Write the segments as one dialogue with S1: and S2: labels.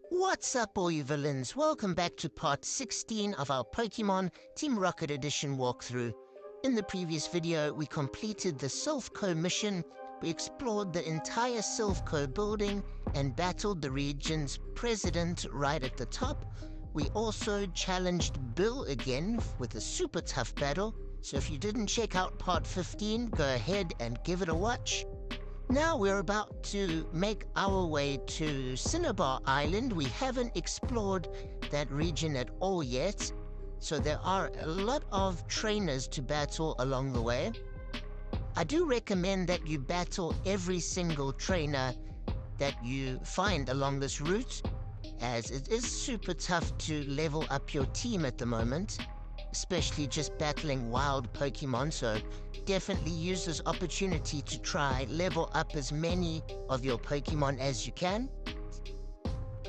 S1: What's up, all you villains? Welcome back to part 16 of our Pokemon Team Rocket Edition walkthrough. In the previous video, we completed the Silphco mission, we explored the entire Silphco building, and battled the region's president right at the top. We also challenged Bill again with a super tough battle, so if you didn't check out part 15, go ahead and give it a watch. Now we're about to make our way to Cinnabar Island. We haven't explored that region at all yet, so there are a lot of trainers to battle along the way. I do recommend that you battle every single trainer that you find along this route, as it is super tough to level up your team at the moment, especially just battling wild Pokemon, so definitely use this opportunity to try level up as many of your Pokemon as you can.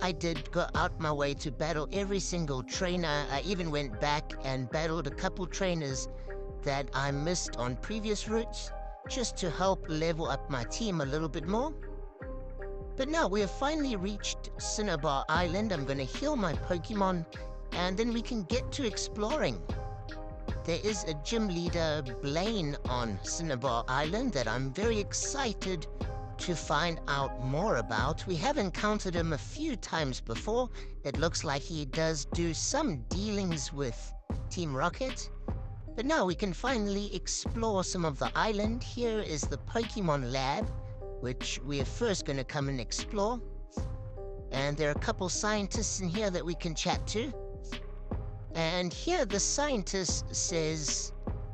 S1: I did go out my way to battle every single trainer. I even went back and battled a couple trainers that I missed on previous routes, just to help level up my team a little bit more. But now we have finally reached Cinnabar Island. I'm going to heal my Pokemon, and then we can get to exploring. There is a gym leader, Blaine, on Cinnabar Island that I'm very excited to find out more about. We have encountered him a few times before. It looks like he does do some dealings with Team Rocket. But now we can finally explore some of the island. Here is the Pokemon Lab, which we are first going to come and explore. And there are a couple scientists in here that we can chat to. And here the scientist says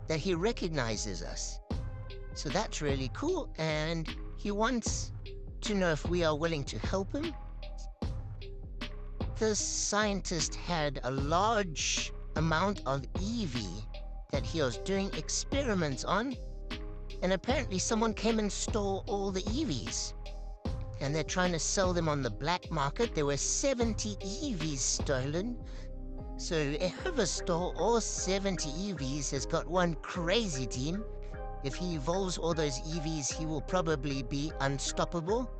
S1: that he recognizes us. So that's really cool, and he wants to know if we are willing to help him. This scientist had a large amount of Eevee that he was doing experiments on, and apparently someone came and stole all the Eevees. And they're trying to sell them on the black market. There were 70 Eevees stolen. So whoever stole all 70 Eevees has got one crazy team. If he evolves all those Eevees, he will probably be unstoppable.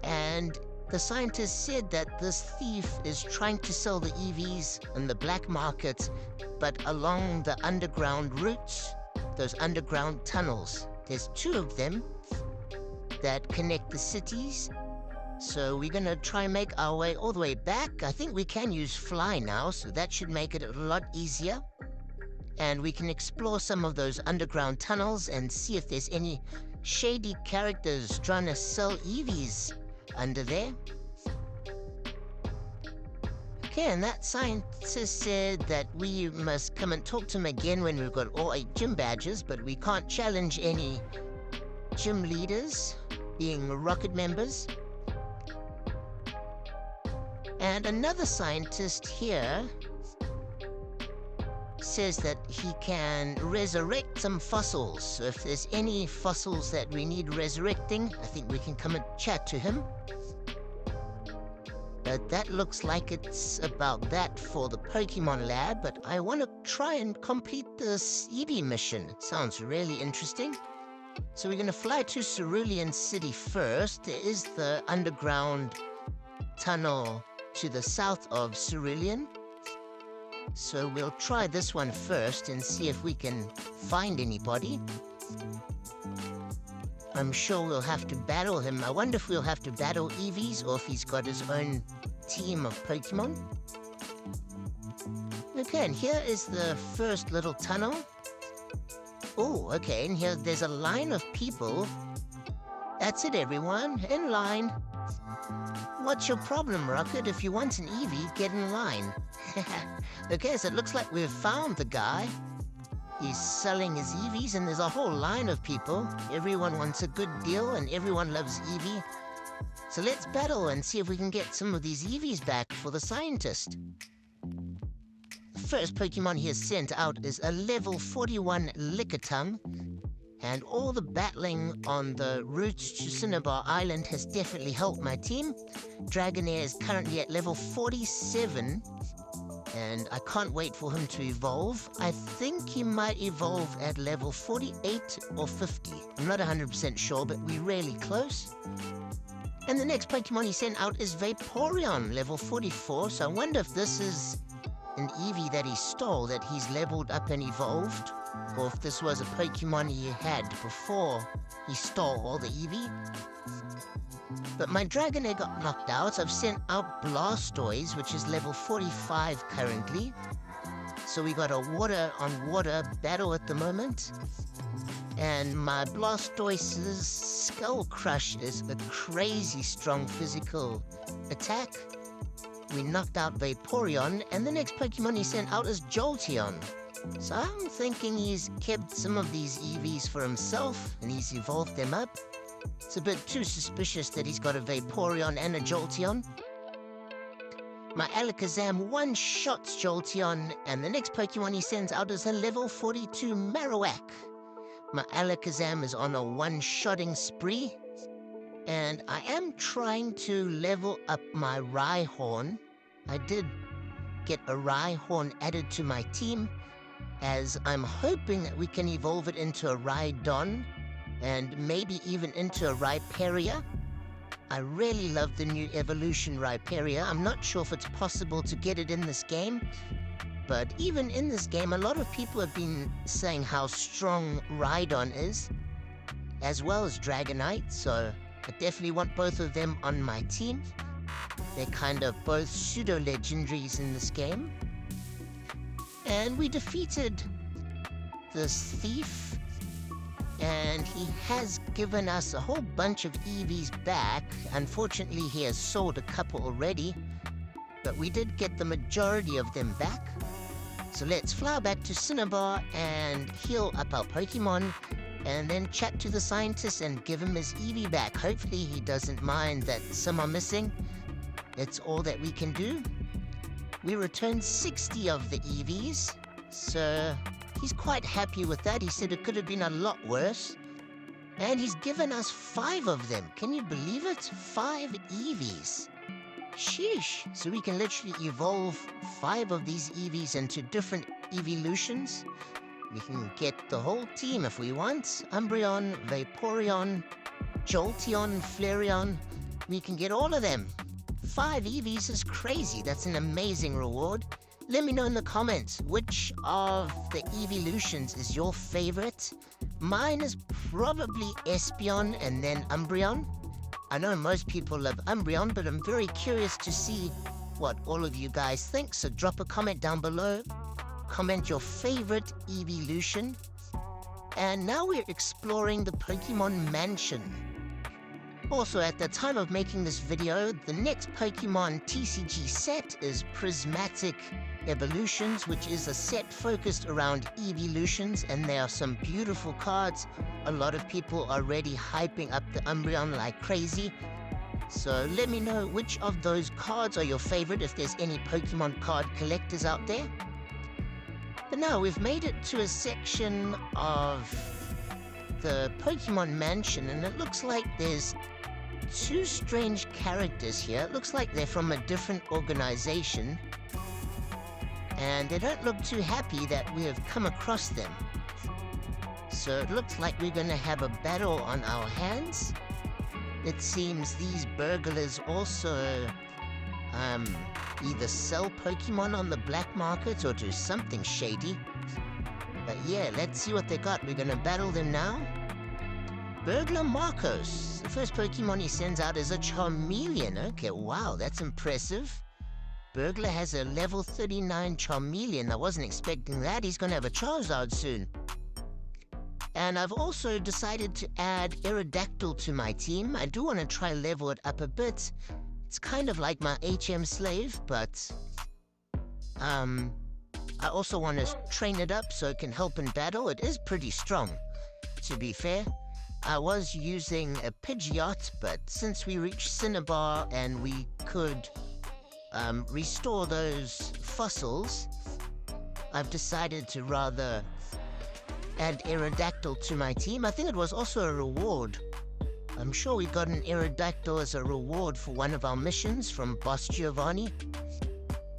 S1: And the scientist said that this thief is trying to sell the Eevees on the black market, but along the underground routes, those underground tunnels. There's 2 of them that connect the cities. So we're going to try and make our way all the way back. I think we can use Fly now, so that should make it a lot easier. And we can explore some of those underground tunnels and see if there's any shady characters trying to sell Eevees under there. Okay, and that scientist said that we must come and talk to him again when we've got all 8 gym badges, but we can't challenge any gym leaders being Rocket members. And another scientist here says that he can resurrect some fossils. So if there's any fossils that we need resurrecting, I think we can come and chat to him. But that looks like it's about that for the Pokemon Lab, but I want to try and complete this Eevee mission. It sounds really interesting. So we're going to fly to Cerulean City first. There is the underground tunnel to the south of Cerulean. So we'll try this one first and see if we can find anybody. I'm sure we'll have to battle him. I wonder if we'll have to battle Eevees or if he's got his own team of Pokemon. Okay, and here is the first little tunnel. Oh, okay, and here there's a line of people. That's it, everyone, in line. What's your problem, Rocket? If you want an Eevee, get in line. Okay, so it looks like we've found the guy. He's selling his Eevees, and there's a whole line of people. Everyone wants a good deal, and everyone loves Eevee. So let's battle and see if we can get some of these Eevees back for the scientist. The first Pokemon he has sent out is a level 41 Lickitung. And all the battling on the routes to Cinnabar Island has definitely helped my team. Dragonair is currently at level 47, and I can't wait for him to evolve. I think he might evolve at level 48 or 50. I'm not 100% sure, but we're really close. And the next Pokemon he sent out is Vaporeon, level 44. So I wonder if this is an Eevee that he stole, that he's leveled up and evolved, or if this was a Pokemon he had before he stole all the Eevee. But my Dragonair got knocked out. I've sent out Blastoise, which is level 45 currently. So we got a water-on-water battle at the moment. And my Blastoise's Skull Crush is a crazy strong physical attack. We knocked out Vaporeon, and the next Pokemon he sent out is Jolteon. So I'm thinking he's kept some of these Eevees for himself, and he's evolved them up. It's a bit too suspicious that he's got a Vaporeon and a Jolteon. My Alakazam one-shots Jolteon, and the next Pokemon he sends out is a level 42 Marowak. My Alakazam is on a one-shotting spree, and I am trying to level up my Rhyhorn. I did get a Rhyhorn added to my team, as I'm hoping that we can evolve it into a Rhydon, and maybe even into a Rhyperior. I really love the new evolution Rhyperior. I'm not sure if it's possible to get it in this game, but even in this game, a lot of people have been saying how strong Rhydon is, as well as Dragonite, so I definitely want both of them on my team. They're kind of both pseudo-legendaries in this game. And we defeated this thief, and he has given us a whole bunch of Eevees back. Unfortunately, he has sold a couple already, but we did get the majority of them back. So let's fly back to Cinnabar and heal up our Pokemon, and then chat to the scientist and give him his Eevee back. Hopefully he doesn't mind that some are missing. That's all that we can do. We returned 60 of the Eevees, so he's quite happy with that. He said it could have been a lot worse. And he's given us 5 of them. Can you believe it? 5 Eevees. Sheesh. So we can literally evolve 5 of these Eevees into different evolutions. We can get the whole team if we want. Umbreon, Vaporeon, Jolteon, Flareon. We can get all of them. 5 Eevees is crazy. That's an amazing reward. Let me know in the comments which of the evolutions is your favorite. Mine is probably Espeon and then Umbreon. I know most people love Umbreon, but I'm very curious to see what all of you guys think, so drop a comment down below. Comment your favorite evolution. And now we're exploring the Pokemon Mansion. Also, at the time of making this video, the next Pokemon TCG set is Prismatic Evolutions, which is a set focused around evolutions, and there are some beautiful cards. A lot of people are already hyping up the Umbreon like crazy. So let me know which of those cards are your favorite, if there's any Pokemon card collectors out there. But now we've made it to a section of the Pokemon Mansion, and it looks like there's 2 strange characters here. It looks like they're from a different organization, and they don't look too happy that we have come across them. So it looks like we're going to have a battle on our hands. It seems these burglars also either sell Pokemon on the black market or do something shady. But yeah, let's see what they got. We're going to battle them now. Burglar Marcos. The first Pokemon he sends out is a Charmeleon. Okay, wow, that's impressive. Burglar has a level 39 Charmeleon. I wasn't expecting that. He's going to have a Charizard soon. And I've also decided to add Aerodactyl to my team. I do want to try level it up a bit. It's kind of like my HM slave, but I also want to train it up so it can help in battle. It is pretty strong, to be fair. I was using a Pidgeot, but since we reached Cinnabar and we could restore those fossils, I've decided to rather add Aerodactyl to my team. I think it was also a reward. I'm sure we got an Aerodactyl as a reward for one of our missions from Boss Giovanni.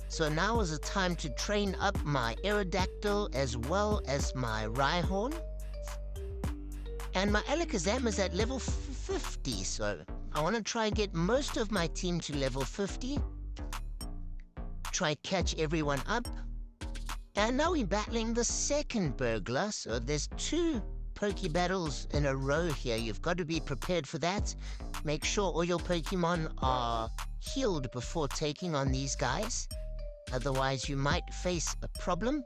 S1: So now is the time to train up my Aerodactyl as well as my Rhyhorn. And my Alakazam is at level 50, so I want to try and get most of my team to level 50. Try catch everyone up. And now we're battling the second burglar, so there's 2 Poke battles in a row here. You've got to be prepared for that. Make sure all your Pokemon are healed before taking on these guys. Otherwise, you might face a problem.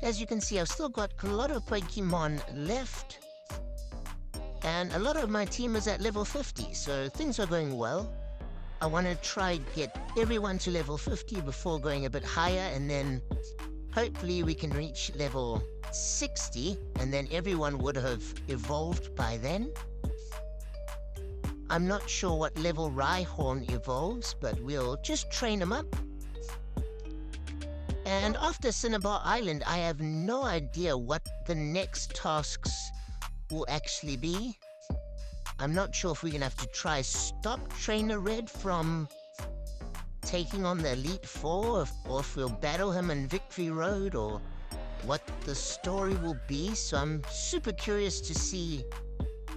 S1: As you can see, I've still got a lot of Pokemon left. And a lot of my team is at level 50, so things are going well. I want to try and get everyone to level 50 before going a bit higher, and then hopefully we can reach level 60, and then everyone would have evolved by then. I'm not sure what level Rhyhorn evolves, but we'll just train him up. And after Cinnabar Island, I have no idea what the next tasks will actually be. I'm not sure if we're going to have to try stop Trainer Red from taking on the Elite Four, or if we'll battle him in Victory Road, or what the story will be. So I'm super curious to see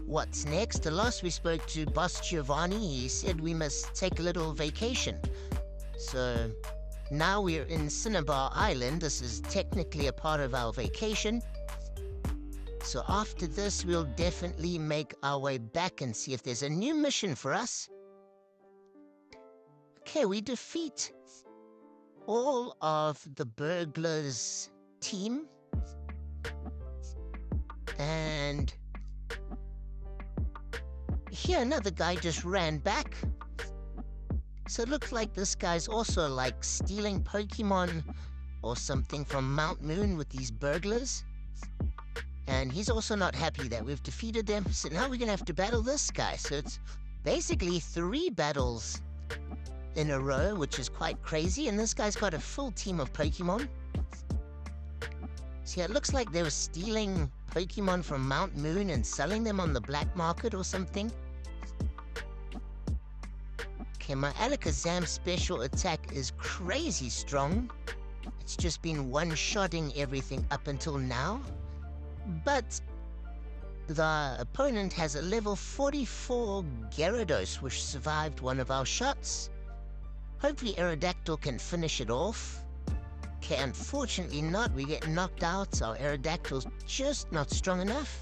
S1: what's next. The last we spoke to Boss Giovanni, he said we must take a little vacation. So now we're in Cinnabar Island. This is technically a part of our vacation. So after this, we'll definitely make our way back and see if there's a new mission for us. Okay, we defeat all of the burglars' team. And here another guy just ran back. So it looks like this guy's also like stealing Pokemon or something from Mount Moon with these burglars. And he's also not happy that we've defeated them. So now we're gonna have to battle this guy. So it's basically 3 battles in a row, which is quite crazy. And this guy's got a full team of Pokemon. So yeah, it looks like they were stealing Pokemon from Mount Moon and selling them on the black market or something. Okay, my Alakazam special attack is crazy strong. It's just been one-shotting everything up until now. But the opponent has a level 44 Gyarados, which survived one of our shots. Hopefully Aerodactyl can finish it off. Okay, unfortunately not. We get knocked out. Our Aerodactyl's just not strong enough.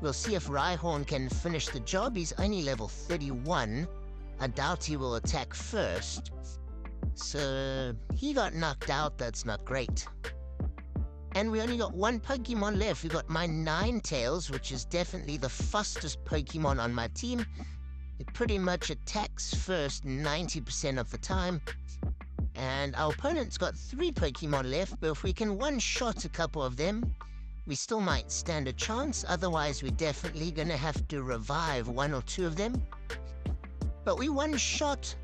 S1: We'll see if Rhyhorn can finish the job. He's only level 31. I doubt he will attack first. So he got knocked out. That's not great. And we only got 1 Pokemon left. We got my Ninetales, which is definitely the fastest Pokemon on my team. It pretty much attacks first 90% of the time. And our opponent's got 3 Pokemon left, but if we can one-shot a couple of them, we still might stand a chance. Otherwise, we're definitely gonna have to revive 1 or 2 of them. But we one-shot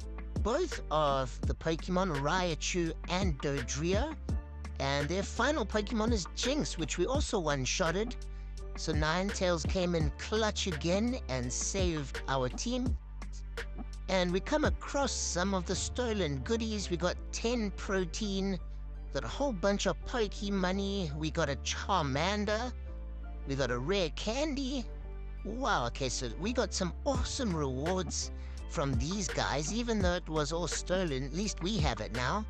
S1: both of the Pokemon, Raichu and Dodrio. And their final Pokemon is Jinx, which we also one-shotted. So Ninetales came in clutch again and saved our team. And we come across some of the stolen goodies. We got 10 protein, got a whole bunch of Pokemoney. We got a Charmander. We got a rare candy. Wow, okay, so we got some awesome rewards from these guys. Even though it was all stolen, at least we have it now.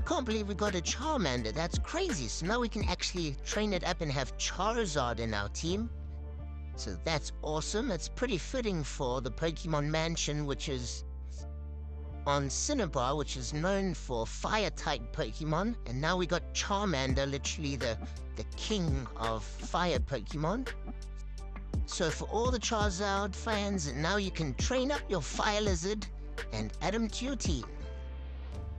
S1: Can't believe we got a Charmander. That's crazy. So now we can actually train it up and have Charizard in our team. So that's awesome. It's pretty fitting for the Pokemon Mansion, which is on Cinnabar, which is known for fire-type Pokemon. And now we got Charmander, literally the king of fire Pokemon. So for all the Charizard fans, now you can train up your Fire Lizard and add him to your team.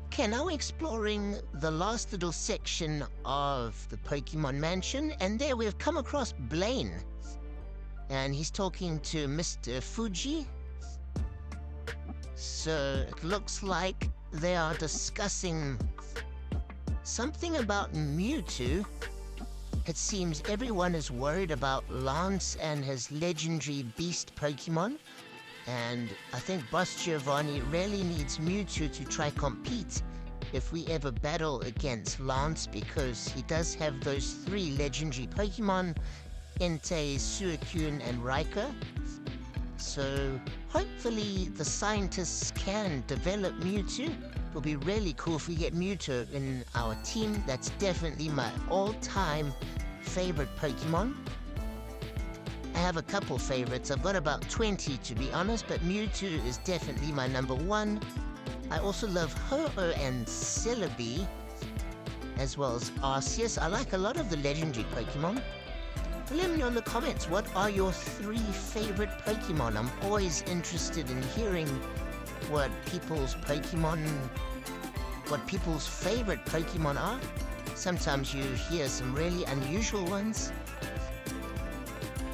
S1: Okay, now we're exploring the last little section of the Pokemon Mansion, and there we've come across Blaine. And he's talking to Mr. Fuji. So it looks like they are discussing something about Mewtwo. It seems everyone is worried about Lance and his legendary beast Pokemon. And I think Boss Giovanni really needs Mewtwo to try compete if we ever battle against Lance, because he does have those 3 legendary Pokemon, Entei, Suicune, and Raikou. So hopefully the scientists can develop Mewtwo. It'll be really cool if we get Mewtwo in our team. That's definitely my all-time favorite Pokemon. I have a couple favorites. I've got about 20 to be honest, but Mewtwo is definitely my number one. I also love Ho-Oh and Celebi, as well as Arceus. I like a lot of the legendary Pokemon. Let me know in the comments, what are your 3 favorite Pokemon? I'm always interested in hearing what people's favorite Pokemon are. Sometimes you hear some really unusual ones.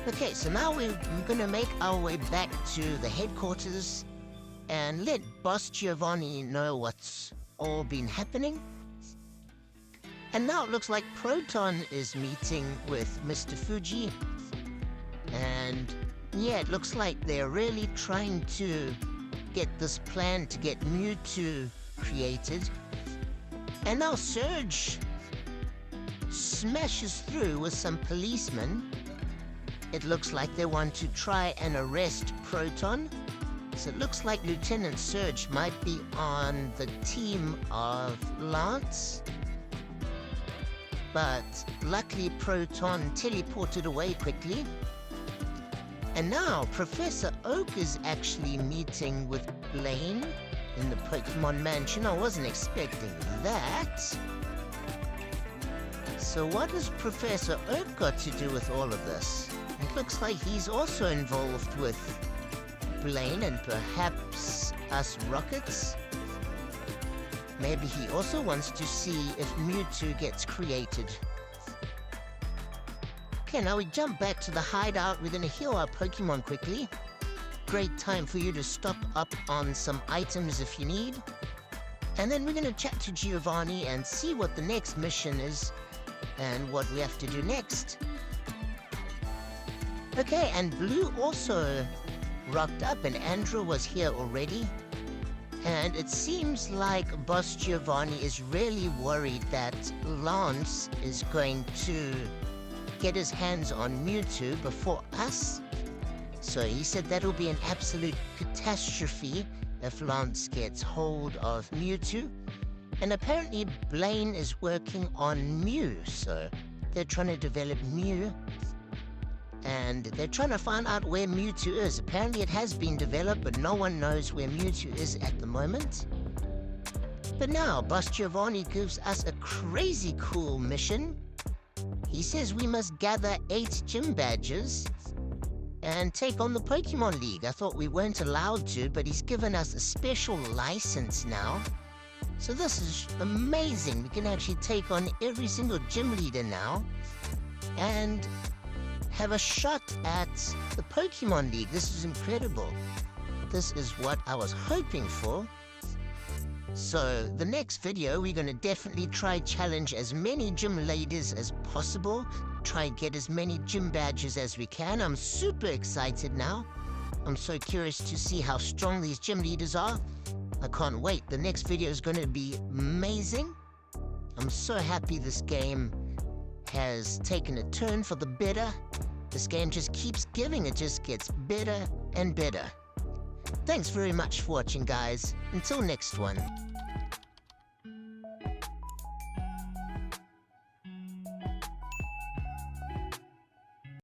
S1: Okay, so now we're gonna make our way back to the headquarters and let Boss Giovanni know what's all been happening. And now it looks like Proton is meeting with Mr. Fuji. And yeah, it looks like they're really trying to get this plan to get Mewtwo created. And now Surge smashes through with some policemen. It looks like they want to try and arrest Proton. So it looks like Lieutenant Surge might be on the team of Lance. But luckily Proton teleported away quickly. And now Professor Oak is actually meeting with Blaine in the Pokemon Mansion. I wasn't expecting that. So what has Professor Oak got to do with all of this? It looks like he's also involved with Blaine and perhaps us Rockets. Maybe he also wants to see if Mewtwo gets created. Okay, now we jump back to the hideout. We're gonna heal our Pokemon quickly. Great time for you to stock up on some items if you need. And then we're gonna chat to Giovanni and see what the next mission is and what we have to do next. Okay, and Blue also rocked up and Andrew was here already. And it seems like Boss Giovanni is really worried that Lance is going to get his hands on Mewtwo before us. So he said that'll be an absolute catastrophe if Lance gets hold of Mewtwo. And apparently Blaine is working on Mew, so they're trying to develop Mew. And they're trying to find out where Mewtwo is. Apparently it has been developed, but no one knows where Mewtwo is at the moment. But now, Boss Giovanni gives us a crazy cool mission. He says we must gather 8 gym badges and take on the Pokemon League. I thought we weren't allowed to, but he's given us a special license now. So this is amazing. We can actually take on every single gym leader now and have a shot at the Pokemon League. This is incredible. This is what I was hoping for. So the next video, we're gonna definitely try challenge as many gym leaders as possible. Try and get as many gym badges as we can. I'm super excited now. I'm so curious to see how strong these gym leaders are. I can't wait. The next video is gonna be amazing. I'm so happy this game has taken a turn for the better. This game just keeps giving. It just gets better and better. Thanks very much for watching, guys. Until next one.